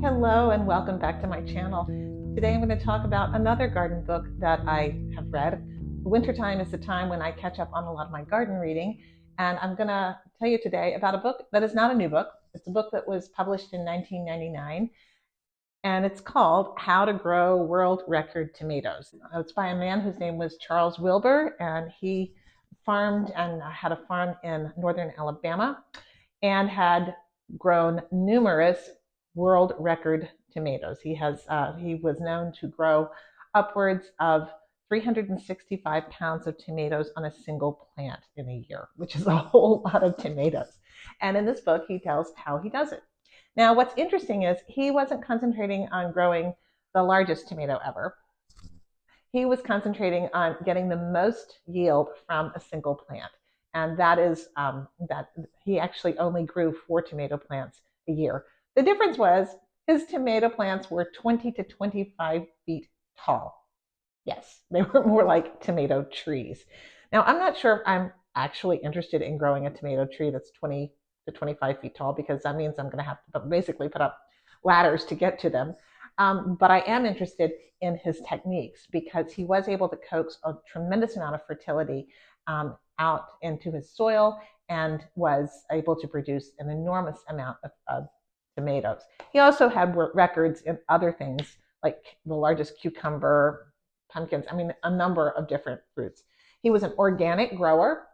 Hello and welcome back to my channel. Today I'm going to talk about another garden book that I have read. Wintertime is the time when I catch up on a lot of my garden reading, and I'm going to tell you today about a book that is not a new book. It's a book that was published in 1999, and it's called How to Grow World Record Tomatoes. It's by a man whose name was Charles Wilbur, and he farmed and had a farm in northern Alabama and had grown numerous world record tomatoes. He was known to grow upwards of 365 pounds of tomatoes on a single plant in a year, which is a whole lot of tomatoes. And in this book, he tells how he does it. Now, what's interesting is he wasn't concentrating on growing the largest tomato ever. He was concentrating on getting the most yield from a single plant. And that is that he actually only grew 4 tomato plants a year. The difference was his tomato plants were 20 to 25 feet tall. Yes, they were more like tomato trees. Now, I'm not sure if I'm actually interested in growing a tomato tree that's 20 to 25 feet tall, because that means I'm going to have to basically put up ladders to get to them. But I am interested in his techniques because he was able to coax a tremendous amount of fertility out into his soil and was able to produce an enormous amount of tomatoes. He also had records in other things like the largest cucumber, pumpkins, a number of different fruits. He was an organic grower,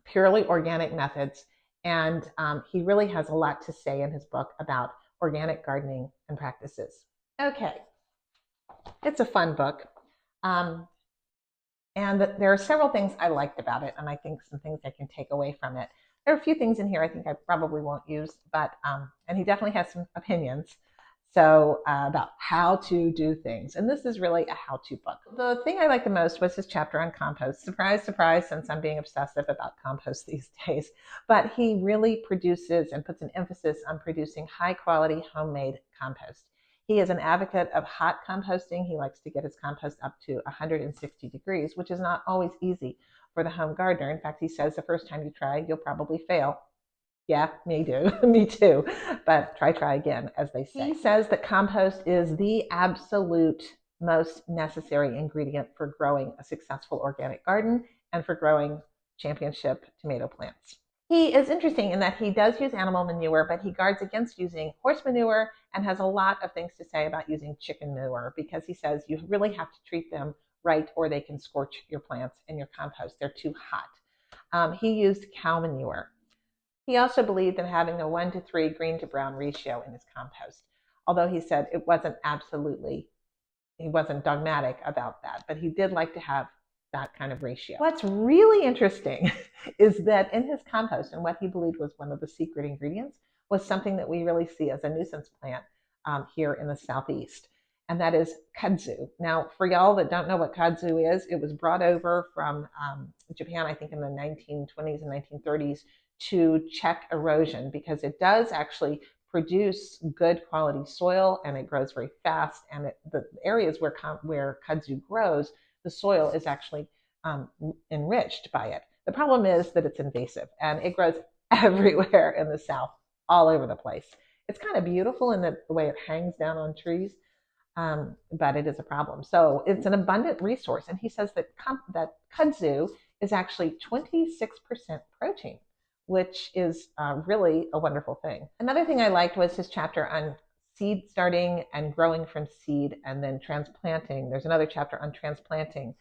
purely organic methods, and he really has a lot to say in his book about organic gardening and practices. Okay, it's a fun book. And there are several things I liked about it, and I think some things I can take away from it. There are a few things in here I think I probably won't use, but and he definitely has some opinions about how to do things. And this is really a how-to book. The thing I liked the most was his chapter on compost. Surprise, surprise, since I'm being obsessive about compost these days. But he really produces and puts an emphasis on producing high-quality homemade compost. He is an advocate of hot composting. He likes to get his compost up to 160 degrees, which is not always easy for the home gardener. In fact, he says the first time you try, you'll probably fail. Yeah, me too. But try again, as they say. He says that compost is the absolute most necessary ingredient for growing a successful organic garden and for growing championship tomato plants. He is interesting in that he does use animal manure, but he guards against using horse manure and has a lot of things to say about using chicken manure, because he says you really have to treat them right or they can scorch your plants and your compost. They're too hot. He used cow manure. He also believed in having a 1-to-3 green to brown ratio in his compost, although he said he wasn't dogmatic about that, but he did like to have that kind of ratio. What's really interesting is that in his compost, and what he believed was one of the secret ingredients, was something that we really see as a nuisance plant here in the Southeast, and that is kudzu. Now, for y'all that don't know what kudzu is, it was brought over from Japan, I think in the 1920s and 1930s, to check erosion, because it does actually produce good quality soil and it grows very fast. And the areas where kudzu grows, the soil is actually enriched by it. The problem is that it's invasive and it grows everywhere in the South, all over the place. It's kind of beautiful in the way it hangs down on trees, but it is a problem. So it's an abundant resource. And he says that kudzu is actually 26% protein, which is really a wonderful thing. Another thing I liked was his chapter on seed starting and growing from seed and then transplanting. There's another chapter on transplanting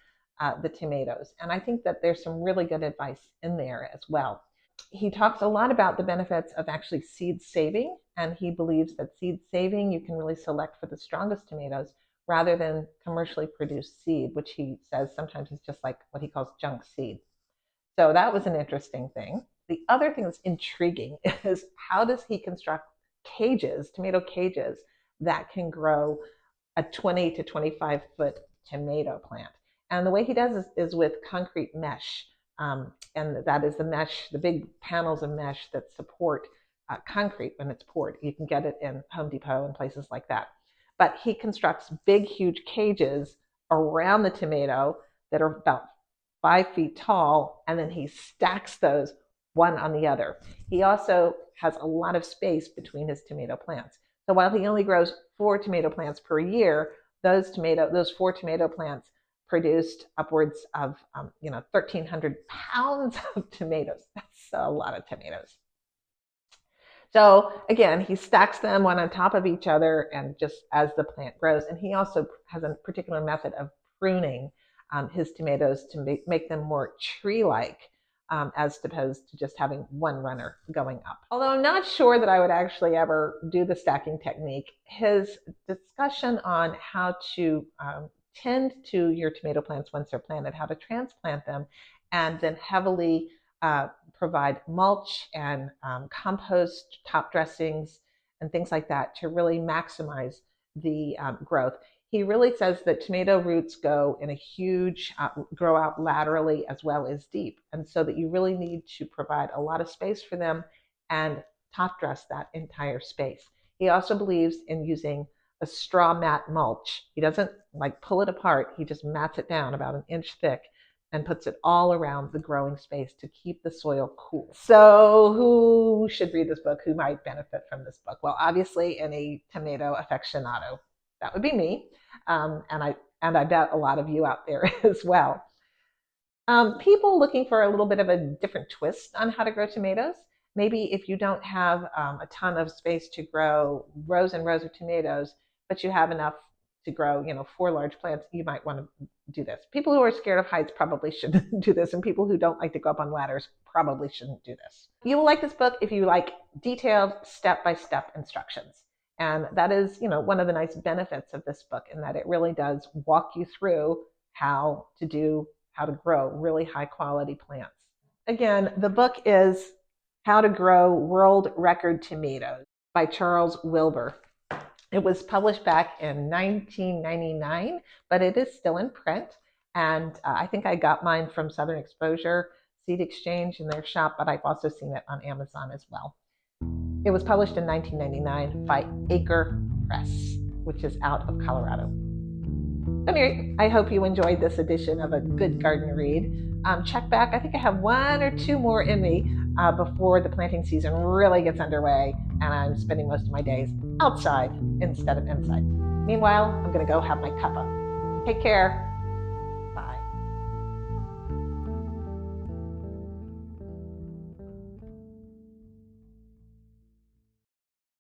the tomatoes. And I think that there's some really good advice in there as well. He talks a lot about the benefits of actually seed saving, and he believes that seed saving, you can really select for the strongest tomatoes rather than commercially produced seed, which he says sometimes is just like what he calls junk seed. So that was an interesting thing. The other thing that's intriguing is how does he construct cages, tomato cages, that can grow a 20 to 25 foot tomato plant. And the way he does this is with concrete mesh. And that is the mesh, the big panels of mesh that support concrete when it's poured. You can get it in Home Depot and places like that. But he constructs big, huge cages around the tomato that are about 5 feet tall, and then he stacks those one on the other. He also has a lot of space between his tomato plants. So while he only grows 4 tomato plants per year, those 4 tomato plants produced upwards of 1,300 pounds of tomatoes. That's a lot of tomatoes. So again, he stacks them one on top of each other and just as the plant grows. And he also has a particular method of pruning his tomatoes to make them more tree-like, as opposed to just having one runner going up. Although I'm not sure that I would actually ever do the stacking technique, his discussion on how to tend to your tomato plants once they're planted, how to transplant them, and then heavily provide mulch and compost, top dressings, and things like that to really maximize the growth. He really says that tomato roots go in a huge, grow out laterally as well as deep. And so that you really need to provide a lot of space for them and top dress that entire space. He also believes in using a straw mat mulch. He doesn't like pull it apart. He just mats it down about an inch thick and puts it all around the growing space to keep the soil cool. So who should read this book? Who might benefit from this book? Well, obviously any tomato aficionado. That would be me. And I bet a lot of you out there as well. People looking for a little bit of a different twist on how to grow tomatoes. Maybe if you don't have a ton of space to grow rows and rows of tomatoes, but you have enough to grow, 4 large plants, you might want to do this. People who are scared of heights probably shouldn't do this, and people who don't like to go up on ladders probably shouldn't do this. You will like this book if you like detailed step-by-step instructions. And that is, one of the nice benefits of this book, in that it really does walk you through how to grow really high quality plants. Again, the book is How to Grow World Record Tomatoes by Charles Wilbur. It was published back in 1999, but it is still in print. And I think I got mine from Southern Exposure Seed Exchange in their shop, but I've also seen it on Amazon as well. It was published in 1999 by Acre Press, which is out of Colorado. Anyway, I hope you enjoyed this edition of A Good Garden Read. Check back. I think I have 1 or 2 more in me before the planting season really gets underway, and I'm spending most of my days outside instead of inside. Meanwhile, I'm going to go have my cuppa. Take care.